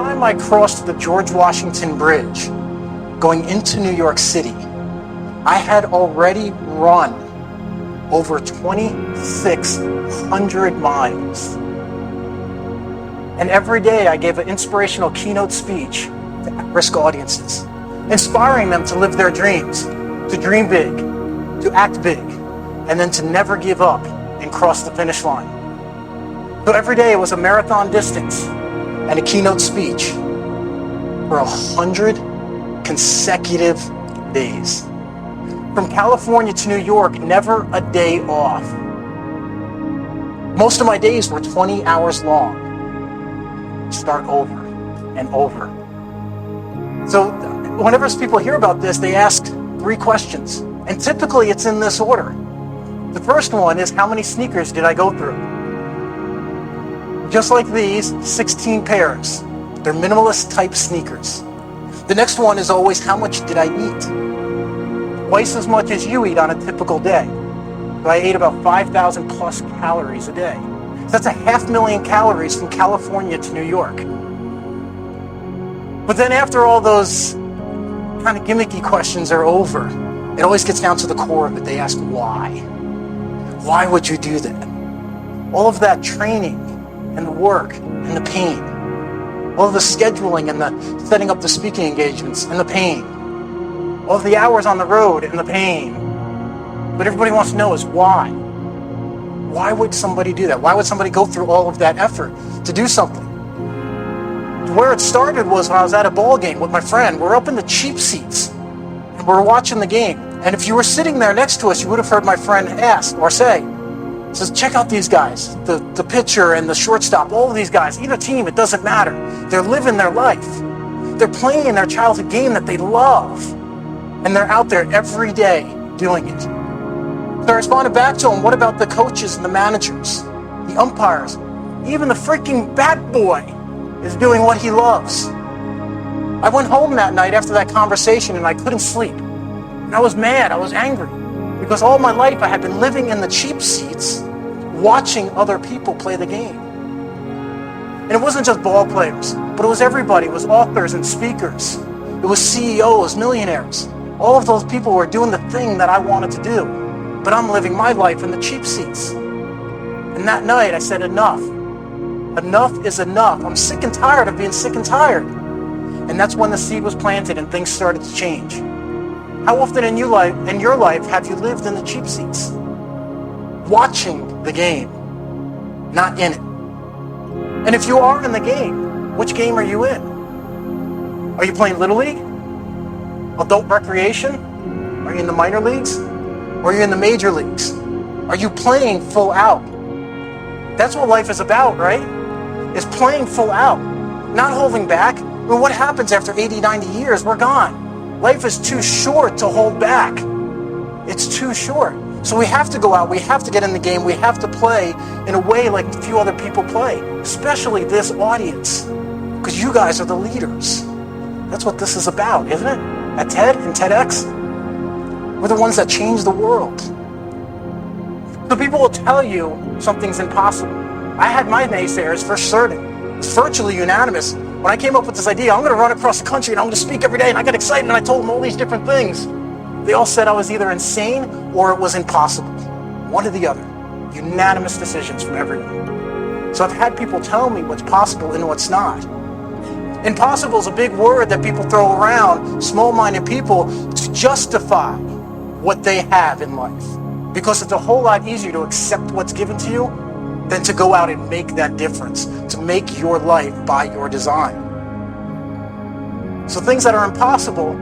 time I crossed the George Washington Bridge, going into New York City, I had already run over 2,600 miles. And every day I gave an inspirational keynote speech to at-risk audiences, inspiring them to live their dreams, to dream big, to act big, and then to never give up and cross the finish line. So every day it was a marathon distance and a keynote speech for 100 consecutive days. From California to New York, never a day off. Most of my days were 20 hours long. Start over and over. So whenever people hear about this, they ask 3 questions. And typically it's in this order. The first one is, how many sneakers did I go through? Just like these, 16 pairs. They're minimalist type sneakers. The next one is always, how much did I eat? Twice as much as you eat on a typical day. So I ate about 5,000 plus calories a day. So that's 500,000 calories from California to New York. But then after all those kind of gimmicky questions are over, it always gets down to the core of it. They ask why. Why would you do that? All of that training and the work and the pain. All of the scheduling and the setting up the speaking engagements and the pain. All of the hours on the road and the pain. What everybody wants to know is why. Why would somebody do that? Why would somebody go through all of that effort to do something? Where it started was when I was at a ball game with my friend. We're up in the cheap seats and we're watching the game. And if you were sitting there next to us, you would have heard my friend ask or say, says, check out these guys, the pitcher and the shortstop, all of these guys, either team, it doesn't matter. They're living their life. They're playing their childhood game that they love. And they're out there every day doing it. So I responded back to him, what about the coaches and the managers, the umpires, even the freaking bat boy is doing what he loves. I went home that night after that conversation and I couldn't sleep. And I was mad, I was angry. Because all my life I had been living in the cheap seats, watching other people play the game. And it wasn't just ball players, but it was everybody. It was authors and speakers. It was CEOs, millionaires. All of those people were doing the thing that I wanted to do. But I'm living my life in the cheap seats. And that night I said, enough. Enough is enough. I'm sick and tired of being sick and tired. And that's when the seed was planted and things started to change. How often in your life have you lived in the cheap seats? Watching the game, not in it. And if you are in the game, which game are you in? Are you playing Little League? Adult recreation? Are you in the minor leagues? Or are you in the major leagues? Are you playing full out? That's what life is about, right? Is playing full out, not holding back. I mean, what happens after 80, 90 years? We're gone. Life is too short to hold back. It's too short. So we have to go out, we have to get in the game, we have to play in a way like few other people play, especially this audience, because you guys are the leaders. That's what this is about, isn't it? At TED and TEDx, we're the ones that change the world. So people will tell you something's impossible. I had my naysayers for certain. It's virtually unanimous. When I came up with this idea, I'm going to run across the country and I'm going to speak every day, and I got excited and I told them all these different things. They all said I was either insane or it was impossible. One or the other. Unanimous decisions from everyone. So I've had people tell me what's possible and what's not. Impossible is a big word that people throw around, small-minded people, to justify what they have in life. Because it's a whole lot easier to accept what's given to you than to go out and make that difference, to make your life by your design. So things that are impossible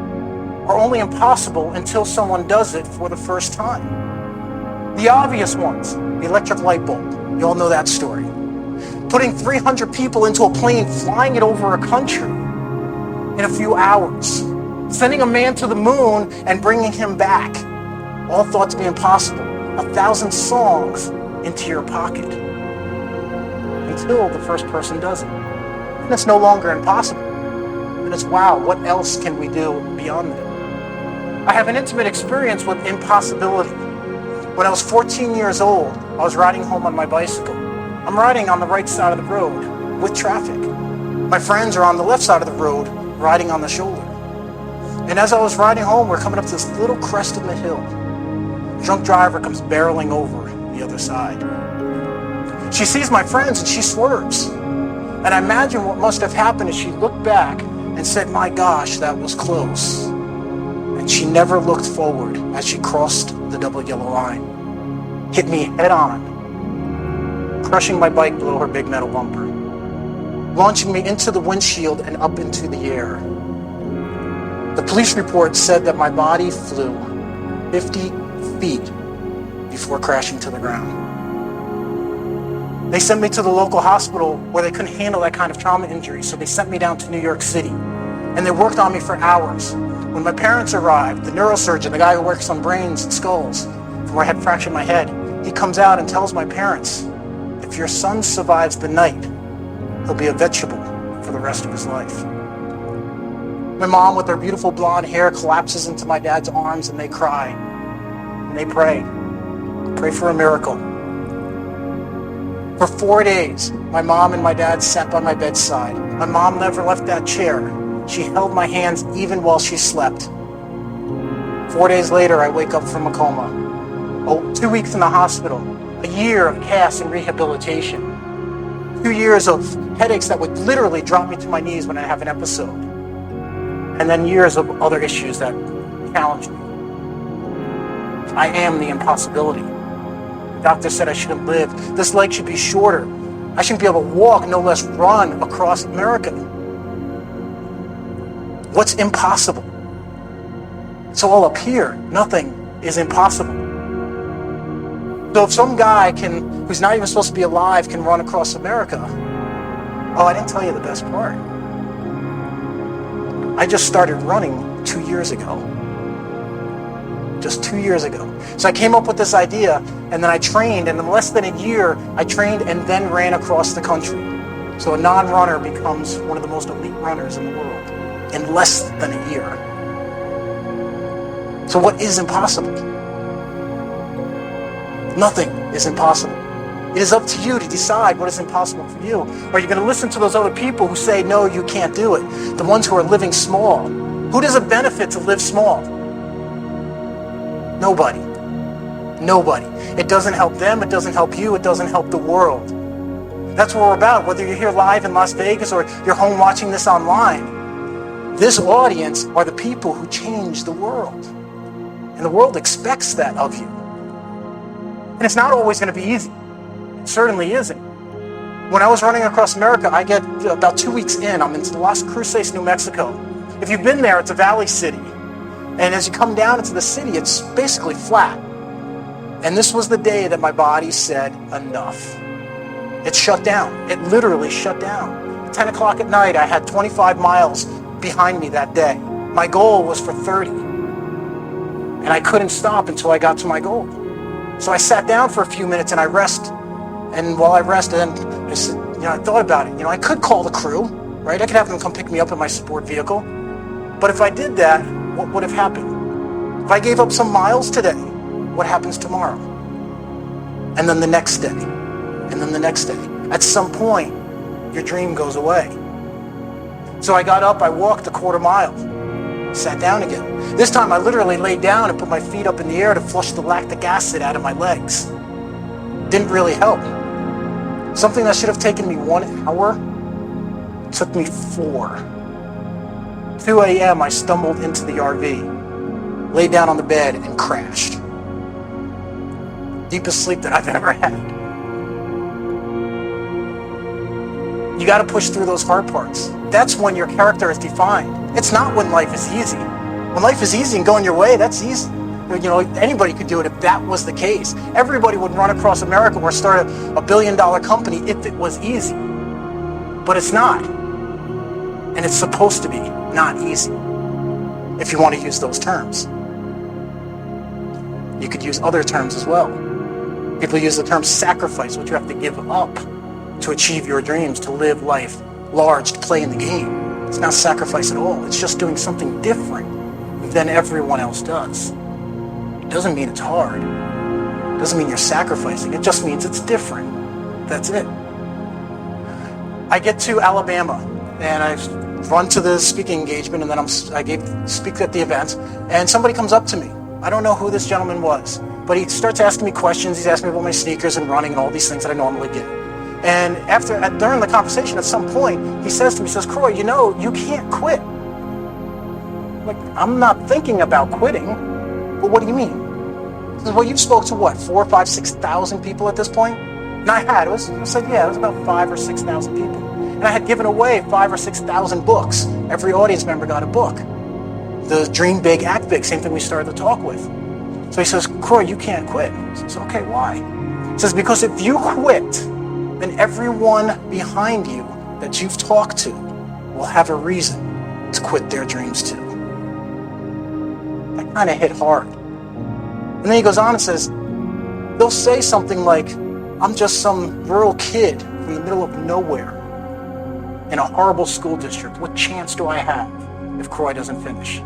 are only impossible until someone does it for the first time. The obvious ones, the electric light bulb. You all know that story. Putting 300 people into a plane, flying it over a country in a few hours. Sending a man to the moon and bringing him back. All thought to be impossible. 1,000 songs into your pocket. Until the first person does it. And it's no longer impossible. And it's, wow, what else can we do beyond that? I have an intimate experience with impossibility. When I was 14 years old, I was riding home on my bicycle. I'm riding on the right side of the road with traffic. My friends are on the left side of the road, riding on the shoulder. And as I was riding home, we're coming up to this little crest in the hill. A drunk driver comes barreling over the other side. She sees my friends and she swerves. And I imagine what must have happened is she looked back and said, "My gosh, that was close." And she never looked forward as she crossed the double yellow line. Hit me head on, crushing my bike below her big metal bumper, launching me into the windshield and up into the air. The police report said that my body flew 50 feet before crashing to the ground. They sent me to the local hospital where they couldn't handle that kind of trauma injury, so they sent me down to New York City. And they worked on me for hours. When my parents arrived, the neurosurgeon, the guy who works on brains and skulls, from where I had fractured my head, he comes out and tells my parents, "If your son survives the night, he'll be a vegetable for the rest of his life." My mom, with her beautiful blonde hair, collapses into my dad's arms and they cry. And they pray. Pray for a miracle. For 4 days, my mom and my dad sat by my bedside. My mom never left that chair. She held my hands even while she slept. 4 days later, I wake up from a coma. 2 weeks in the hospital. A year of chaos and rehabilitation. 2 years of headaches that would literally drop me to my knees when I have an episode. And then years of other issues that challenged me. I am the impossibility. The doctor said I shouldn't live. This leg should be shorter. I shouldn't be able to walk, no less run across America. What's impossible? It's all up here. Nothing is impossible. So if some guy who's not even supposed to be alive can run across America, I didn't tell you the best part. I just started running 2 years ago. Just 2 years ago. So I came up with this idea, and then I trained, and in less than a year, I trained and then ran across the country. So a non-runner becomes one of the most elite runners in the world in less than a year. So what is impossible? Nothing is impossible. It is up to you to decide what is impossible for you. Are you going to listen to those other people who say, "No, you can't do it"? The ones who are living small. Who does it benefit to live small? Nobody. Nobody. It doesn't help them. It doesn't help you. It doesn't help the world. That's what we're about. Whether you're here live in Las Vegas or you're home watching this online, this audience are the people who change the world. And the world expects that of you. And it's not always going to be easy. It certainly isn't. When I was running across America, I get about 2 weeks in, I'm in Las Cruces, New Mexico. If you've been there, it's a valley city. And as you come down into the city, it's basically flat. And this was the day that my body said, enough. It shut down. It literally shut down. At 10 o'clock at night, I had 25 miles behind me that day. My goal was for 30. And I couldn't stop until I got to my goal. So I sat down for a few minutes and I rested. And while I rested, I thought about it. I could call the crew, right? I could have them come pick me up in my sport vehicle. But if I did that, what would have happened? If I gave up some miles today, what happens tomorrow? And then the next day, and then the next day. At some point, your dream goes away. So I got up, I walked a quarter mile, sat down again. This time I literally laid down and put my feet up in the air to flush the lactic acid out of my legs. Didn't really help. Something that should have taken me 1 hour took me 4. 2 a.m. I stumbled into the RV, laid down on the bed and crashed. Deepest sleep that I've ever had. You got to push through those hard parts. That's when your character is defined. It's not when life is easy. When life is easy and going your way, that's easy. Anybody could do it if that was the case. Everybody would run across America or start a billion-dollar company if it was easy. But it's not. And it's supposed to be not easy, if you want to use those terms. You could use other terms as well. People use the term sacrifice, what you have to give up to achieve your dreams, to live life large, to play in the game. It's not sacrifice at all. It's just doing something different than everyone else does. It doesn't mean it's hard. It doesn't mean you're sacrificing. It just means it's different. That's it. I get to Alabama. and I run to the speaking engagement, and then I speak at the event, and somebody comes up to me. I don't know who this gentleman was, but he starts asking me questions. He's asking me about my sneakers and running and all these things that I normally do. And during the conversation, at some point, he says to me, Croy, you can't quit. Like, I'm not thinking about quitting, but what do you mean? He says, well, you spoke to what, 4,000, 5,000, 6,000 people at this point? And it was about 5,000 or 6,000 people. And I had given away 5,000 or 6,000 books. Every audience member got a book. The Dream Big, Act Big, same thing we started the talk with. So he says, Croy, you can't quit. I says, okay, why? He says, because if you quit, then everyone behind you that you've talked to will have a reason to quit their dreams too. That kind of hit hard. And then he goes on and says, they'll say something like, I'm just some rural kid from the middle of nowhere in a horrible school district. What chance do I have if Croy doesn't finish?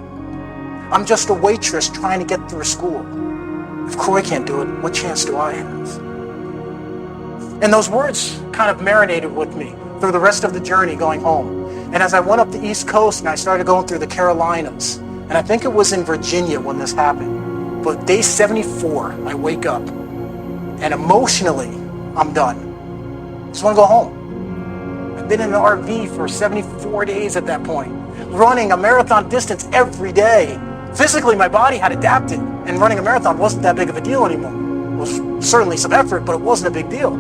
I'm just a waitress trying to get through school. If Croy can't do it, what chance do I have? And those words kind of marinated with me through the rest of the journey going home. And as I went up the East Coast and I started going through the Carolinas, and I think it was in Virginia when this happened, but day 74, I wake up and emotionally, I'm done. Just want to go home. I've been in an RV for 74 days at that point, running a marathon distance every day. Physically, my body had adapted, and running a marathon wasn't that big of a deal anymore. It was certainly some effort, but it wasn't a big deal.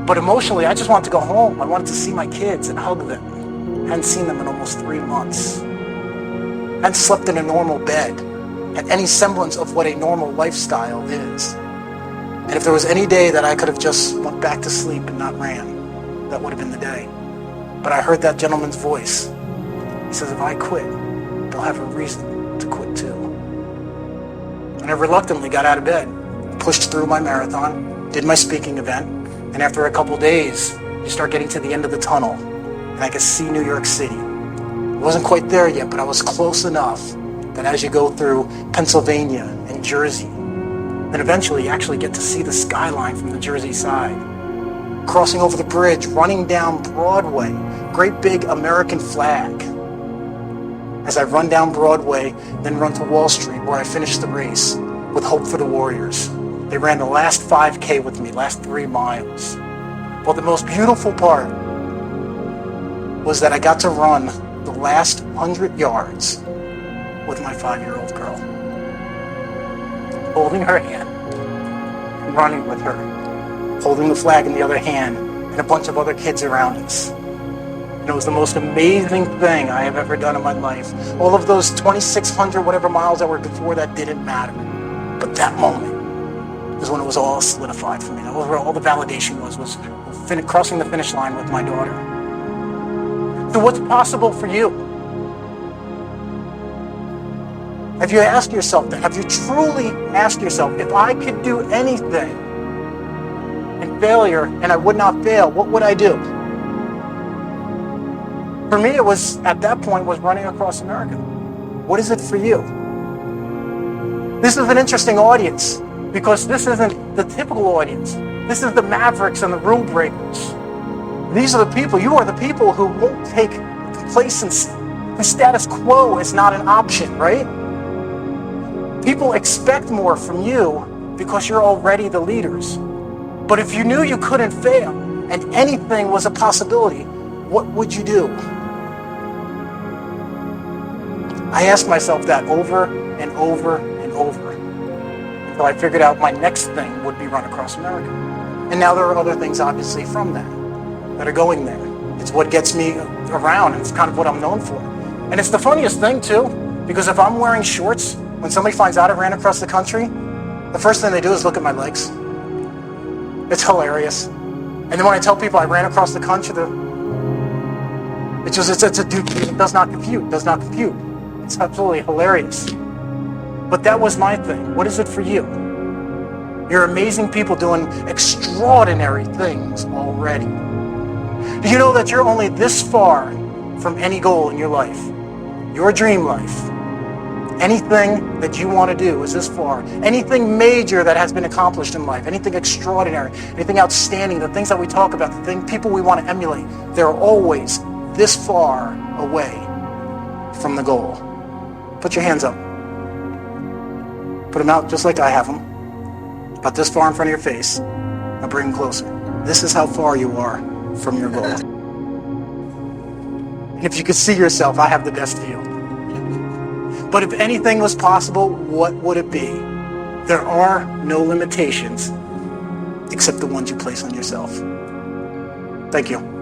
But emotionally, I just wanted to go home. I wanted to see my kids and hug them. I hadn't seen them in almost 3 months. I hadn't slept in a normal bed, had any semblance of what a normal lifestyle is. And if there was any day that I could have just went back to sleep and not ran, that would have been the day. But I heard that gentleman's voice. He says, if I quit, they'll have a reason to quit too. And I reluctantly got out of bed, pushed through my marathon, did my speaking event, and after a couple days, you start getting to the end of the tunnel, and I could see New York City. I wasn't quite there yet, but I was close enough that as you go through Pennsylvania and Jersey, then eventually you actually get to see the skyline from the Jersey side. Crossing over the bridge, running down Broadway, great big American flag. As I run down Broadway, then run to Wall Street, where I finished the race with hope for the Warriors. They ran the last 5K with me, last 3 miles. Well, the most beautiful part was that I got to run the last 100 yards with my 5-year-old girl. Holding her hand, running with her, holding the flag in the other hand, and a bunch of other kids around us. And it was the most amazing thing I have ever done in my life. All of those 2,600 whatever miles that were before that didn't matter. But that moment was when it was all solidified for me. That was where all the validation was crossing the finish line with my daughter. So what's possible for you? Have you asked yourself that? Have you truly asked yourself, if I could do anything in failure and I would not fail, what would I do? For me, it was, at that point, was running across America. What is it for you? This is an interesting audience because this isn't the typical audience. This is the mavericks and the rule breakers. These are the people, you are the people who won't take complacency. The status quo is not an option, right? People expect more from you because you're already the leaders. But if you knew you couldn't fail and anything was a possibility, what would you do? I asked myself that over and over and over until I figured out my next thing would be run across America. And now there are other things, obviously, from that are going there. It's what gets me around, and it's kind of what I'm known for. And it's the funniest thing, too, because if I'm wearing shorts, when somebody finds out I ran across the country, the first thing they do is look at my legs. It's hilarious. And then when I tell people I ran across the country, it does not compute. It's absolutely hilarious. But that was my thing. What is it for you? You're amazing people doing extraordinary things already. Do you know that you're only this far from any goal in your life? Your dream life. Anything that you want to do is this far. Anything major that has been accomplished in life, anything extraordinary, anything outstanding, the things that we talk about, people we want to emulate, they're always this far away from the goal? Put your hands up. Put them out just like I have them. About this far in front of your face. Now bring them closer. This is how far you are from your goal. And if you could see yourself, I have the best view. But if anything was possible, what would it be? There are no limitations except the ones you place on yourself. Thank you.